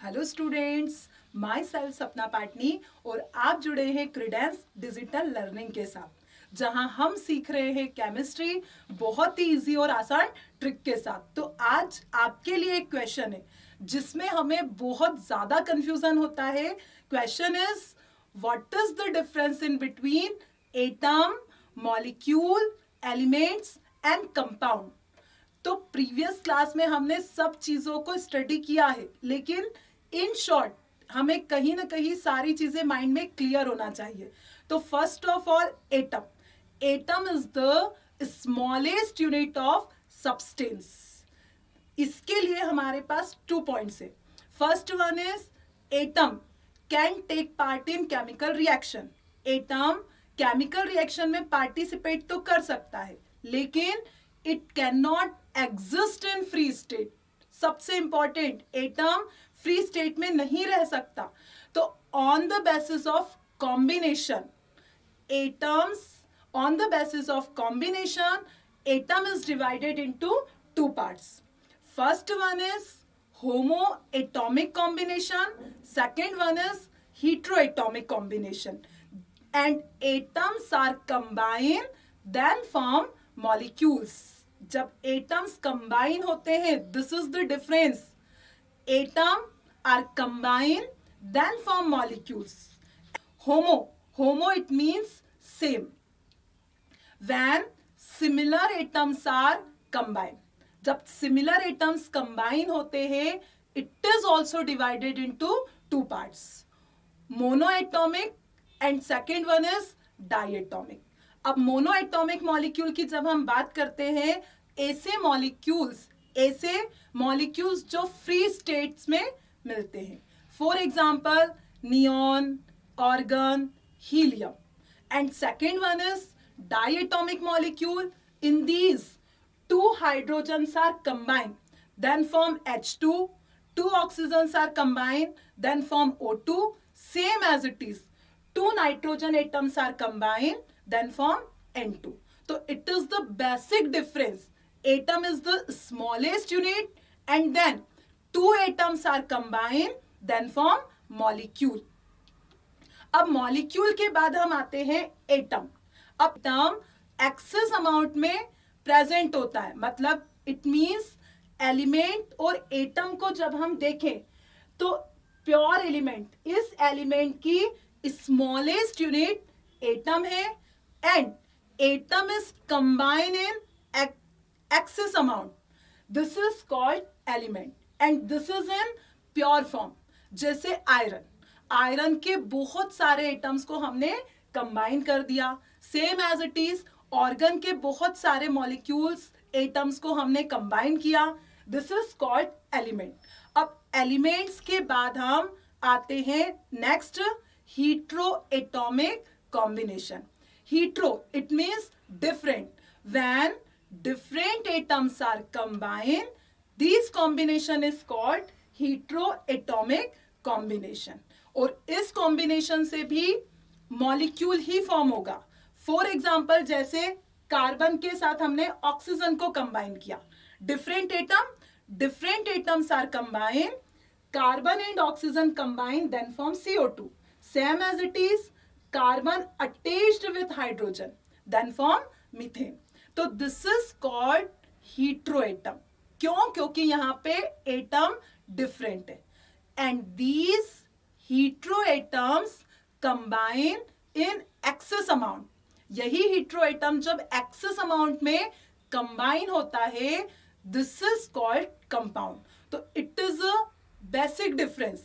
Hello students, my self सपना पाटनी और आप जुड़े हैं क्रीडेंस डिजिटल लर्निंग के साथ, जहां हम सीख रहे हैं केमिस्ट्री बहुत ही इजी और आसान ट्रिक के साथ। तो आज आपके लिए एक क्वेश्चन है जिसमें हमें बहुत ज़्यादा कंफ्यूजन होता है। Question is what is the difference in between atom, molecule, elements and compound. तो प्रीवियस क्लास में हमने सब चीजों को स्टडी किया है, लेकिन इन शॉर्ट हमें कहीं ना कहीं सारी चीजें माइंड में क्लियर होना चाहिए। तो first of all, atom atom is the smallest unit of substance. इसके लिए हमारे पास 2 पॉइंट्स है। First one is atom can take part in chemical reaction. Atom chemical reaction में पार्टिसिपेट तो कर सकता है, लेकिन it can not exist in free state. सबसे इंपॉर्टेंट, एटम फ्री स्टेट में नहीं रह सकता। तो on the basis of combination, atoms on the basis of combination, atom is divided into 2 parts. First one is homoatomic combination, second one is heteroatomic combination, and atoms are combined then form molecules. जब atoms combine होते हैं, this is the difference. Atom are combined then form molecules. Homo it means same. When similar atoms are combined, जब similar atoms combine होते हैं, it is also divided into 2 parts, monoatomic and second one is diatomic. अब monoatomic molecule की जब हम बात करते हैं, ऐसे मॉलिक्यूल्स जो फ्री स्टेट्स में मिलते हैं। For example neon, organ, helium. And second one is diatomic molecule. In these, 2 hydrogens are combined, then form H2. 2 oxygens are combined, then form O2. Same as it is. 2 nitrogen atoms are combined, then form N2. So it is the basic difference. Atom is the smallest unit, and then 2 atoms are combined, then form molecule. अब molecule के बाद हम आते हैं atom. अब atom excess amount में present होता है, मतलब इट मींस एलिमेंट और एटम को जब हम देखें तो प्योर एलिमेंट, इस एलिमेंट की स्मॉलेस्ट यूनिट एटम है, and atom is combine in excess amount. This is called element and this is in pure form. जैसे आयरन के बहुत सारे एटम्स को हमने कंबाइन कर दिया। Same as it is argon के बहुत सारे मॉलिक्यूल्स, एटम्स को हमने कंबाइन किया। This is called element. अब एलिमेंट्स के बाद हम आते हैं next, heteroatomic combination. Hetero it means different. When different atoms are combine, this combination is called heteroatomic combination. और इस कॉम्बिनेशन से भी मॉलिक्यूल ही फॉर्म होगा। फॉर एग्जाम्पल, जैसे कार्बन के साथ हमने ऑक्सीजन को कंबाइन किया। Different atoms are combine, carbon and oxygen combine, then form CO2। Same as it is carbon attached with hydrogen, then form methane. तो दिस इज कॉल्ड हीट्रोएटम। क्यों? क्योंकि यहां पे एटम डिफरेंट है, and these heteroatoms combine in excess amount. यही heteroatom जब excess amount में combine होता है, this is called compound. तो it is a basic difference.